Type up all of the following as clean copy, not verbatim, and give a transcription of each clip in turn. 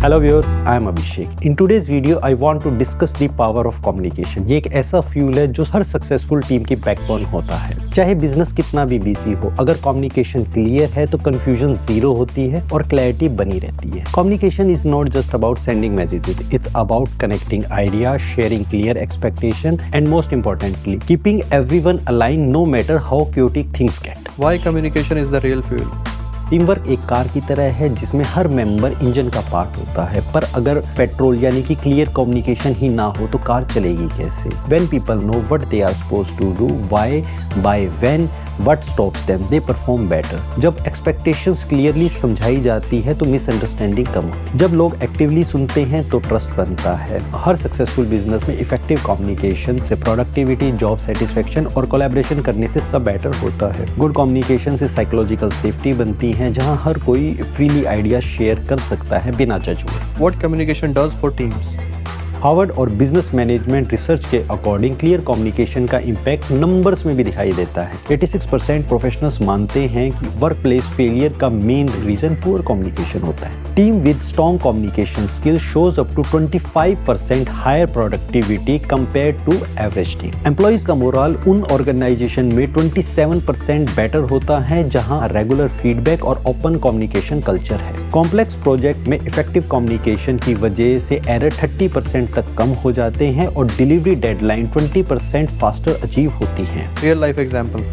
Hello viewers, I am Abhishek. In today's video I want to discuss the power of communication. ये एक ऐसा fuel है जो हर सक्सेसफुल टीम की बैकबोन होता है। चाहे बिजनेस कितना भी बिजी हो, अगर कम्युनिकेशन क्लियर है तो कंफ्यूजन जीरो होती है और क्लैरिटी बनी रहती है। Communication is not just about sending messages, it's about connecting ideas, sharing clear expectation and most importantly keeping everyone align no matter how chaotic things get. Why communication is the real fuel? Team work एक car की तरह है जिसमें हर member engine का part होता है, पर अगर पेट्रोल यानी कि क्लियर कम्युनिकेशन ही ना हो तो कार चलेगी कैसे? When people know what they are supposed to do, why, by, when, what stops them, they perform better. जब एक्सपेक्टेशंस क्लियरली समझाई जाती है तो मिसअंडरस्टैंडिंग कम होती है। जब लोग एक्टिवली सुनते हैं तो ट्रस्ट बनता है। हर सक्सेसफुल बिजनेस में इफेक्टिव कम्युनिकेशन से प्रोडक्टिविटी, जॉब सेटिस्फेक्शन और कोलैबोरेशन करने से सब बेटर होता है। गुड कम्युनिकेशन से साइकोलॉजिकल सेफ्टी बनती है, जहां हर कोई फ्रीली आइडिया शेयर कर सकता है बिना जज हुए। What communication does for teams? Harvard और बिजनेस मैनेजमेंट रिसर्च के अकॉर्डिंग क्लियर कम्युनिकेशन का इम्पैक्ट नंबर्स में भी दिखाई देता है। 86% प्रोफेशनल्स मानते हैं कि वर्क प्लेस फेलियर का मेन रीजन पुअर कम्युनिकेशन होता है। Team with strong communication skill shows up to 25% higher productivity compare to average team. Employees का मोरल उन ऑर्गेनाइजेशन में 27% बेटर होता है जहां रेगुलर फीडबैक और ओपन कम्युनिकेशन कल्चर है। कॉम्प्लेक्स प्रोजेक्ट में इफेक्टिव कम्युनिकेशन की वजह से एरर 30% तक कम हो जाते हैं और डिलीवरी डेडलाइन 20% फास्टर अचीव होती हैं। Real life example.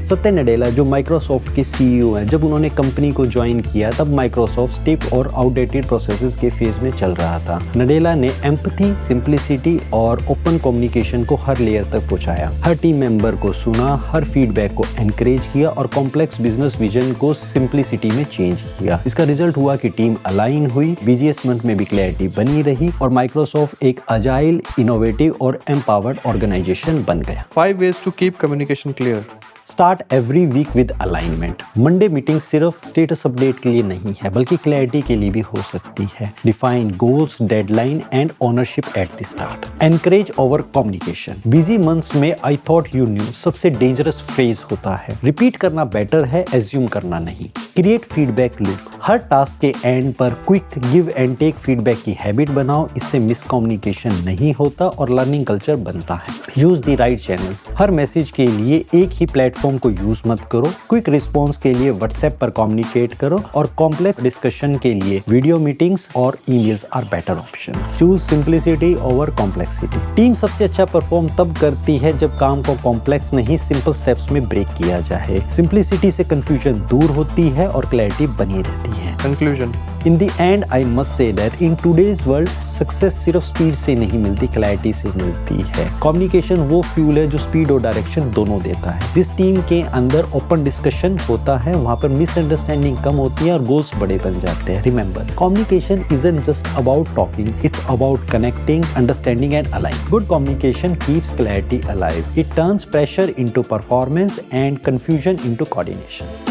सत्य नडेला जो माइक्रोसॉफ्ट के सीईओ हैं, जब उन्होंने कंपनी को ज्वाइन किया तब माइक्रोसॉफ्ट स्टिफ और आउटडेटेड प्रोसेसेस के फेज में चल रहा था। नडेला ने एम्पैथी, सिंप्लिसिटी और ओपन कम्युनिकेशन को हर लेयर तक पहुंचाया। हर टीम मेंबर को सुना, हर फीडबैक को एनकरेज किया और कॉम्प्लेक्स बिजनेस विजन को सिंप्लिसिटी में चेंज किया। इसका रिजल्ट हुआ कि टीम अलाइन हुई, बिजीएस्ट मंथ में भी क्लैरिटी बनी रही और माइक्रोसॉफ्ट एक अजाइल, इनोवेटिव और एम्पावर्ड ऑर्गेनाइजेशन बन गया। 5 ways to keep communication clear. Start every week with alignment. Monday meeting सिर्फ स्टेटस अपडेट के लिए नहीं है बल्कि क्लैरिटी के लिए भी हो सकती है। Define goals, deadline and ownership at the start. Encourage over communication. Busy months में आई थॉट यू न्यू सबसे डेंजरस फ्रेज होता है। रिपीट करना बेटर है, एज्यूम करना नहीं। Create feedback loop. हर टास्क के एंड पर quick give and take feedback की हैबिट बनाओ, इससे मिसकम्युनिकेशन नहीं होता और लर्निंग कल्चर बनता है। Use the right channels. Her message के लिए एक ही प्लेटफॉर्म को यूज मत करो। क्विक रिस्पॉन्स के लिए व्हाट्सएप पर कम्युनिकेट करो और कॉम्प्लेक्स डिस्कशन के लिए वीडियो मीटिंग्स और emails are better option. Choose simplicity over complexity. Team सबसे अच्छा परफॉर्म तब करती है जब काम को कॉम्प्लेक्स नहीं, सिंपल स्टेप्स में ब्रेक किया जाए। सिंप्लिसिटी से कंफ्यूजन दूर होती है और क्लैरिटी बनी रहती है। Conclusion. In the end, I must say that in today's world, success सिर्फ स्पीड से नहीं मिलती, क्लैरिटी से मिलती है। कम्युनिकेशन वो फ्यूल है जो स्पीड और डायरेक्शन दोनों देता है। जिस टीम के अंदर ओपन डिस्कशन होता है वहाँ पर मिसअंडरस्टैंडिंग कम होती है और गोल्स बड़े बन जाते हैं। Remember, communication isn't just about talking, it's about connecting, understanding and aligning. Good communication keeps clarity alive. It turns pressure into performance and confusion into coordination.